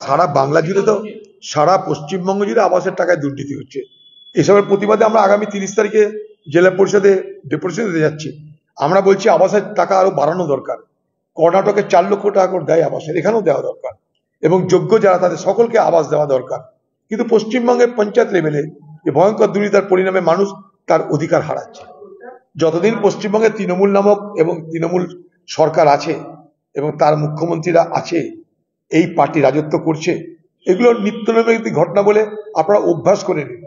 সারা বাংলা জুড়ে তো, সারা পশ্চিমবঙ্গ জুড়ে আবাসের টাকায় দুর্নীতি হচ্ছে। এসবের প্রতিবাদে আমরা আগামী 30 তারিখে জেলা পরিষদে ডেপুটেশন দিতে যাচ্ছি। আমরা বলছি আবাসের টাকা আরো বাড়ানো দরকার। কর্ণাটকে 4 লক্ষ টাকা করে দেয় আবাসের, এখানেও দেওয়া দরকার, এবং যোগ্য যারা তাদের সকলকে আবাস দেওয়া দরকার। কিন্তু পশ্চিমবঙ্গের পঞ্চায়েত লেভেলে যে ভয়ঙ্কর দুর্নীতির পরিণামে মানুষ তার অধিকার হারাচ্ছে। যতদিন পশ্চিমবঙ্গে তৃণমূল নামক এবং তৃণমূল সরকার আছে এবং তার মুখ্যমন্ত্রীরা আছে, এই পার্টি রাজত্ব করছে, এগুলো নিত্যনৈমিত্তিক ঘটনা বলে আপনারা অভ্যাস করে নিন।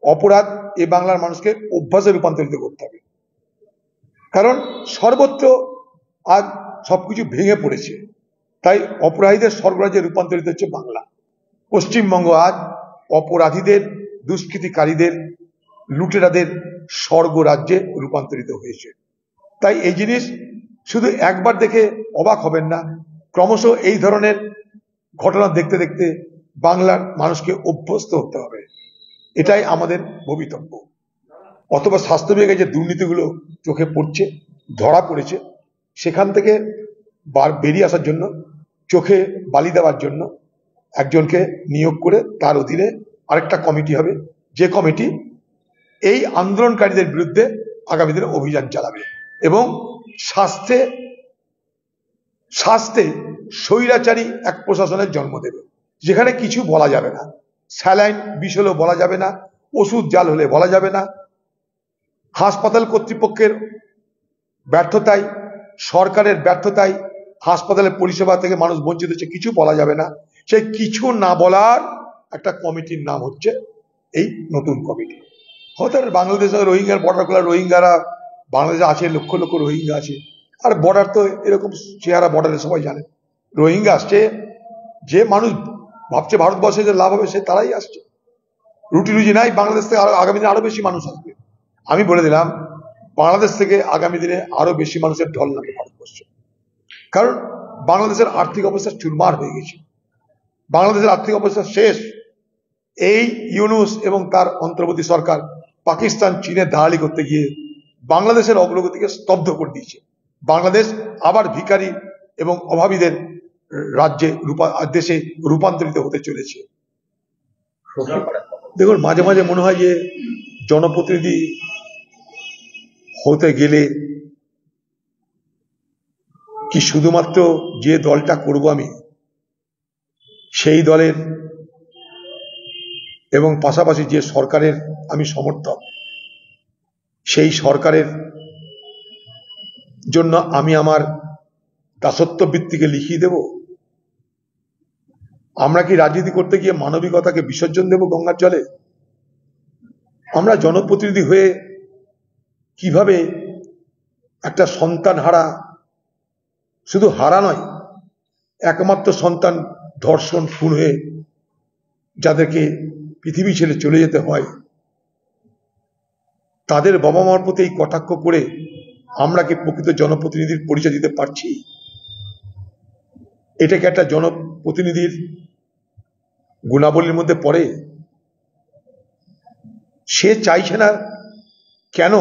অপরাধ এ বাংলার মানুষকে অভ্যাসে রূপান্তরিত করতে হবে, কারণ সর্বত্র আজ সবকিছু ভেঙে পড়েছে। তাই অপরাধীদের স্বর্গরাজ্যে রূপান্তরিত হচ্ছে বাংলা। পশ্চিমবঙ্গ আজ অপরাধীদের, দুষ্কৃতিকারীদের, লুটেরাদের স্বর্গরাজ্যে রূপান্তরিত হয়েছে। তাই এই জিনিস শুধু একবার দেখে অবাক হবেন না, ক্রমশ এই ধরনের ঘটনা দেখতে দেখতে বাংলার মানুষকে অভ্যস্ত হতে হবে। এটাই আমাদের ভবিতব্য। অথবা স্বাস্থ্য বিভাগে যে দুর্নীতিগুলো চোখে পড়ছে, ধরা পড়েছে, সেখান থেকে বেরিয়ে আসার জন্য, চোখে বালি দেওয়ার জন্য একজনকে নিয়োগ করে তার অধীনে আরেকটা কমিটি হবে, যে কমিটি এই আন্দোলনকারীদের বিরুদ্ধে আগামী দিনে অভিযান চালাবে এবং শাস্তে স্বৈরাচারী এক প্রশাসনের জন্ম দেবে, যেখানে কিছু বলা যাবে না। স্যালাইন বিষ হলেও বলা যাবে না, ওষুধ জাল হলে বলা যাবে না, হাসপাতাল কর্তৃপক্ষের ব্যর্থতায়, সরকারের ব্যর্থতায় হাসপাতালের পরিষেবা থেকে মানুষ বঞ্চিত হচ্ছে, কিছু বলা যাবে না। সেই কিছু না বলার একটা কমিটির নাম হচ্ছে এই নতুন কমিটি। হয়তো বাংলাদেশে রোহিঙ্গার বর্ডার খোলা, রোহিঙ্গারা বাংলাদেশে আছে, লক্ষ লক্ষ রোহিঙ্গা আছে, আর বর্ডার তো এরকম চেহারা বর্ডারে সবাই জানে। রোহিঙ্গা আসছে, যে মানুষ ভাবছে ভারতবর্ষে যে লাভ হবে সে তারাই আসছে। রুটি রুজি নাই, বাংলাদেশ থেকে আগামী দিনে আরো বেশি মানুষ আসবে। আমি বলে দিলাম, বাংলাদেশ থেকে আগামী দিনে আরো বেশি মানুষের ঢল নামবে ভারতবর্ষে, কারণ বাংলাদেশের আর্থিক অবস্থা চুরমার হয়ে গেছে। বাংলাদেশের আর্থিক অবস্থা শেষ। এই ইউনূস এবং তার অন্তর্বর্তী সরকার পাকিস্তান, চীনে দালালি করতে গিয়ে বাংলাদেশের অগ্রগতিকে স্তব্ধ করে দিয়েছে। বাংলাদেশ আবার ভিখারি এবং অভাবীদের দেশে রূপান্তরিত হতে চলেছে। দেখুন, মাঝে মাঝে মনে হয় যে জনপ্রতিনিধি হতে গেলে কি শুধুমাত্র যে দলটা করব আমি, সেই দলের এবং পাশাপাশি যে সরকারের আমি সমর্থক, সেই সরকারের জন্য আমি আমার দাসত্ব বৃত্তিকে লিখিয়ে দেব? আমরা কি রাজনীতি করতে গিয়ে মানবিকতাকে বিসর্জন দেব গঙ্গার জলে? আমরা জনপ্রতিনিধি হয়ে কিভাবে একটা সন্তান হারা, শুধু হারা নয়, একমাত্র সন্তান ধর্ষণ, খুন হয়ে যাদেরকে পৃথিবী ছেড়ে চলে যেতে হয়, তাদের বাবা মার প্রতি এই কটাক্ষ করে আমরা কি প্রকৃত জনপ্রতিনিধির পরিচয় দিতে পারছি? এটাকে একটা জনপ্রতিনিধির গুণাবলীর মধ্যে পড়ে? সে চাইছে না কেন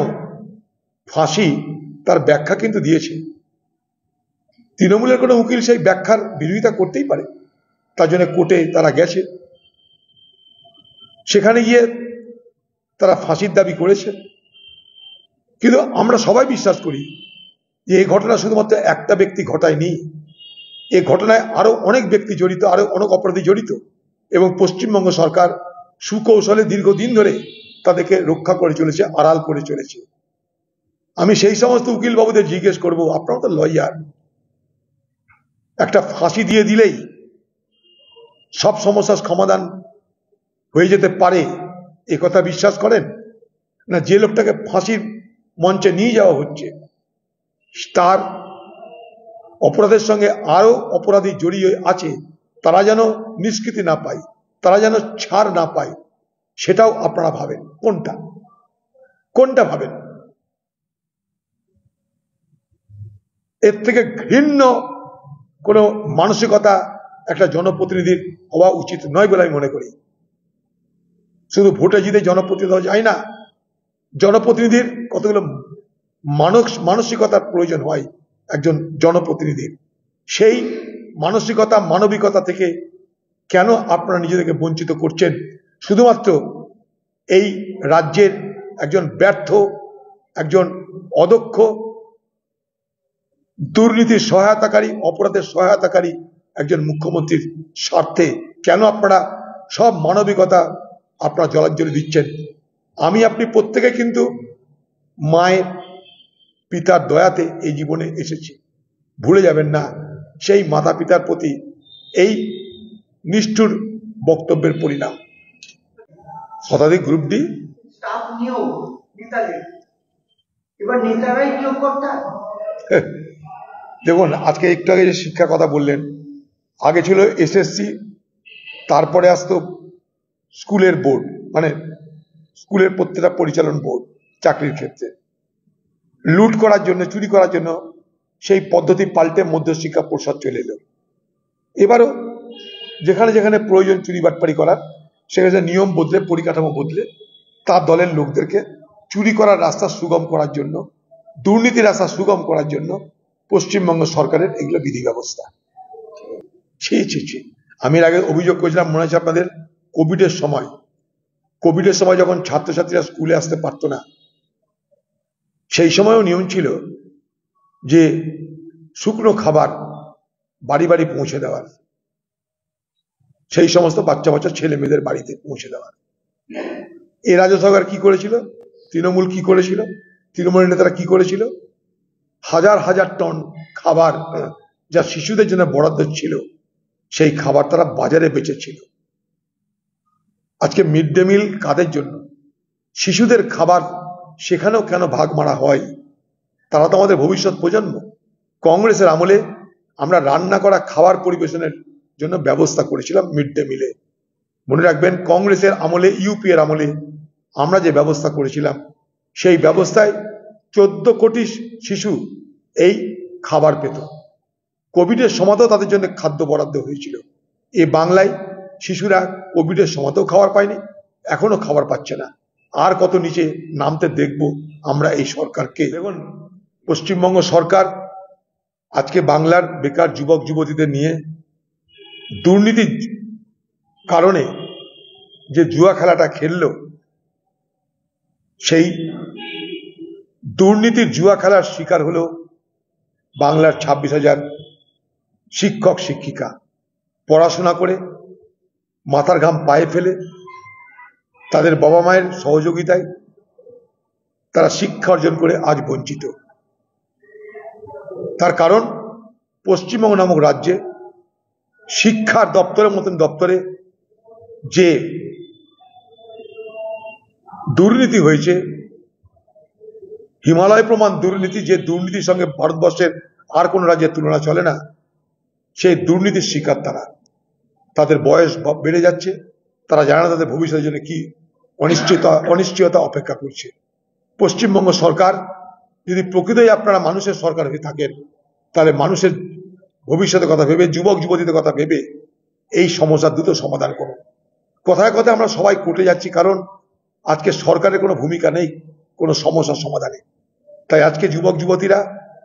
ফাঁসি, তার ব্যাখ্যা কিন্তু দিয়েছে। তৃণমূলের কোনো উকিল সেই ব্যাখ্যার বিরোধিতা করতেই পারে, তার জন্য কোর্টে তারা গেছে, সেখানে গিয়ে তারা ফাঁসির দাবি করেছে। কিন্তু আমরা সবাই বিশ্বাস করি যে এই ঘটনা শুধুমাত্র একটা ব্যক্তি ঘটায়নি, এই ঘটনায় আরো অনেক ব্যক্তি জড়িত, আরো অনেক অপরাধী জড়িত, এবং পশ্চিমবঙ্গ সরকার সুকৌশলে দীর্ঘদিন ধরে তাদেরকে রক্ষা করে চলেছে, আড়াল করে চলেছে। আমি সেই সমস্ত উকিল বাবুদের জিজ্ঞেস করব, আপনারা তো লয়ার, একটা ফাঁসি দিয়ে দিলেই সব সমস্যার সমাধান হয়ে যেতে পারে এ কথা বিশ্বাস করেন? না যে লোকটাকে ফাঁসির মঞ্চে নিয়ে যাওয়া হচ্ছে, তার অপরাধের সঙ্গে আরো অপরাধী জড়িয়ে আছে, তারা যেন নিষ্কৃতি না পায়, তারা যেন ছাড় না পায়, সেটাও আপনারা ভাবেন? কোনটা ভাবেন? এর থেকে ঘৃণ্য কোনো মানসিকতা একটা জনপ্রতিনিধির হওয়া উচিত নয় বলে আমি মনে করি। শুধু ভোটে জিতে জনপ্রতিনিধি হওয়া যায় না, জনপ্রতিনিধির কতগুলো মানসিকতার প্রয়োজন হয় একজন জনপ্রতিনিধির। সেই মানসিকতা, মানবিকতা থেকে কেন আপনারা নিজেদেরকে বঞ্চিত করছেন শুধুমাত্র এই রাজ্যের একজন ব্যর্থ, একজন অদক্ষ, দুর্নীতির সহায়তাকারী, অপরাধের সহায়তাকারী একজন মুখ্যমন্ত্রীর স্বার্থে কেন আপনারা সব মানবিকতা আপনারা জলাঞ্জলি দিচ্ছেন? আমি আপনি প্রত্যেকে কিন্তু মায়ের পিতার দয়াতে এই জীবনে এসেছি, ভুলে যাবেন না। সেই মাতা পিতার প্রতি এই নিষ্ঠুর বক্তব্যের পরিণাম। শতাধিক গ্রুপ ডি স্টাফ নিয়োগ নেতাদের, এবার নেতারাই নিয়োগ করতে। দেখুন, আজকে একটু আগে যে শিক্ষার কথা বললেন, আগে ছিল এসএসসি, তারপরে আসতো স্কুলের বোর্ড, মানে স্কুলের প্রত্যেকটা পরিচালন বোর্ড চাকরির ক্ষেত্রে। লুট করার জন্য, চুরি করার জন্য সেই পদ্ধতি পাল্টে মধ্যশিক্ষা পর্ষদ চলে এলো। এবারও যেখানে যেখানে প্রয়োজন চুরি বাটপারি করার, সেখানে নিয়ম বদলে, পরিকাঠামো বদলে তার দলের লোকদেরকে চুরি করার রাস্তা সুগম করার জন্য, দুর্নীতির রাস্তা সুগম করার জন্য পশ্চিমবঙ্গ সরকারের এগুলো বিধি ব্যবস্থা। ছি। আমি এর আগে অভিযোগ করেছিলাম, মনে আছে আপনাদের, কোভিডের সময় যখন ছাত্রছাত্রীরা স্কুলে আসতে পারতো না, সেই সময়ও নিয়ম ছিল যে শুকনো খাবার বাড়ি বাড়ি পৌঁছে দেওয়ার, সেই সমস্ত বাচ্চা বাচ্চা ছেলে মেয়েদের বাড়িতে পৌঁছে দেওয়ার। এ রাজ্য সরকার কি করেছিল? তৃণমূল কি করেছিল? তৃণমূলের নেতারা কি করেছিল? হাজার হাজার টন খাবার যা শিশুদের জন্য বরাদ্দ ছিল, সেই খাবার তারা বাজারে বেচেছিল। আজকে মিড ডে মিল কাদের জন্য? শিশুদের খাবার, সেখানেও কেন ভাগ মারা হয়? তারা তো আমাদের ভবিষ্যৎ প্রজন্ম। কংগ্রেসের আমলে আমরা রান্না করা খাবার পরিবেশনের জন্য ব্যবস্থা করেছিলাম মিড ডে মিলে। মনে রাখবেন, কংগ্রেসের আমলে, ইউপিএর আমলে আমরা যে ব্যবস্থা করেছিলাম, সেই ব্যবস্থায় 14 কোটি শিশু এই খাবার পেত। কোভিডের সময়তেও তাদের জন্য খাদ্য বরাদ্দ হয়েছিল। এ বাংলায় শিশুরা কোভিডের সময়তেও খাবার পায়নি, এখনো খাবার পাচ্ছে না। আর কত নিচে নামতে দেখব আমরা এই সরকারকে? দেখুন, পশ্চিমবঙ্গ সরকার আজকে বাংলার বেকার যুবক যুবতীদের নিয়ে দুর্নীতির কারণে যে জুয়া খেলাটা খেললো, সেই দুর্নীতির জুয়া খেলার শিকার হলো বাংলার 26,000 শিক্ষক শিক্ষিকা। পড়াশোনা করে মাথার ঘাম পায়ে ফেলে তাদের বাবা মায়ের সহযোগিতায় তারা শিক্ষা অর্জন করে আজ বঞ্চিত। তার কারণ, পশ্চিমবঙ্গ নামক রাজ্যে শিক্ষার দপ্তরের মতন দপ্তরে যে দুর্নীতি হয়েছে, হিমালয় প্রমাণ দুর্নীতি, যে দুর্নীতির সঙ্গে ভারতবর্ষের আর কোন রাজ্যের তুলনা চলে না, সেই দুর্নীতির শিকার তারা। তাদের বয়স বেড়ে যাচ্ছে, তারা জানে না তাদের ভবিষ্যতের জন্য কি অনিশ্চয়তা অপেক্ষা করছে। পশ্চিমবঙ্গ সরকার যদি প্রকৃতই আপনারা মানুষের সরকার হয়ে থাকেন, তাহলে মানুষের ভবিষ্যতের কথা ভেবে, যুবক যুবতীদের কথা ভেবে এই সমস্যার দ্রুত সমাধান করুন। কথায় কথায় আমরা সবাই কোর্টে যাচ্ছি, কারণ আজকে সরকারের কোনো ভূমিকা নেই কোনো সমস্যার সমাধানে। তাই আজকে যুবক যুবতীরা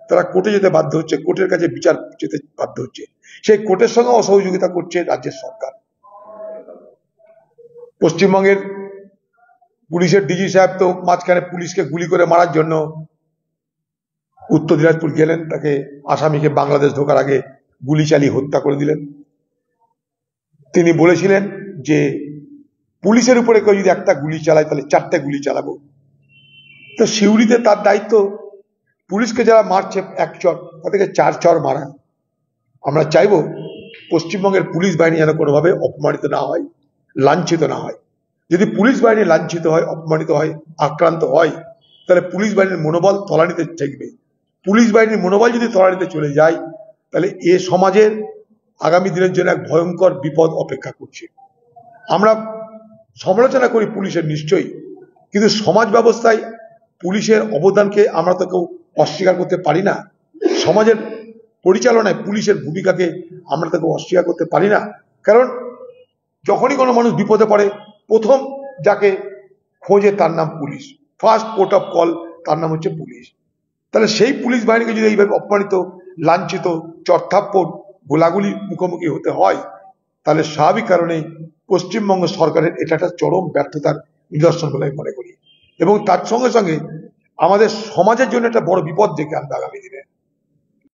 তারা কোর্টে যেতে বাধ্য হচ্ছে, কোর্টের কাছে বিচার যেতে বাধ্য হচ্ছে। সেই কোর্টের সঙ্গে অসহযোগিতা করছে রাজ্যের সরকার। পশ্চিমবঙ্গের পুলিশের ডিজি সাহেব তো মাঝখানে পুলিশকে গুলি করে মারার জন্য উত্তর দিনাজপুর গেলেন, তাকে আসামিকে বাংলাদেশ ঢোকার আগে গুলি চালিয়ে হত্যা করে দিলেন। তিনি বলেছিলেন যে পুলিশের উপরে কেউ যদি একটা গুলি চালায় তাহলে 4টে গুলি চালাবো। তো সিউড়িতে তার দায়িত্ব পুলিশকে যারা মারছে 1 চর, তাদেরকে 4 চর মারা। আমরা চাইব পশ্চিমবঙ্গের পুলিশ বাহিনী যেন কোনোভাবে অপমানিত না হয়, লাঞ্ছিত না হয়। যদি পুলিশ বাহিনী লাঞ্ছিত হয়, অপমানিত হয়, আক্রান্ত হয়, তাহলে পুলিশ বাহিনীর মনোবল তলানিতে ঠেকবে। পুলিশ বাহিনীর মনোবল যদি তলানিতে চলে যায়, তাহলে এ সমাজের আগামী দিনের জন্য এক ভয়ঙ্কর বিপদ অপেক্ষা করছে। আমরা সমালোচনা করি পুলিশের নিশ্চয়ই, কিন্তু সমাজ ব্যবস্থায় পুলিশের অবদানকে আমরা তো কেউ অস্বীকার করতে পারি না। সমাজের পরিচালনায় পুলিশের ভূমিকাকে আমরা তো কেউ অস্বীকার করতে পারি না। কারণ যখনই কোনো মানুষ বিপদে পড়ে, প্রথম যাকে খোঁজে তার নাম police. First port of call তার নাম হচ্ছে পুলিশ। তাহলে সেই পুলিশ বাহিনীকে যদি এইভাবে অপমানিত, লাঞ্ছিত, চড়থাপ্পড়, গোলাগুলি মুখোমুখি হতে হয়, তাহলে স্বাভাবিক কারণেই পশ্চিমবঙ্গ সরকারের এটা একটা চরম ব্যর্থতার নিদর্শন বলে আমি মনে করি। এবং তার সঙ্গে সঙ্গে আমাদের সমাজের জন্য একটা বড় বিপদ ডেকে আনবে আগামী দিনে।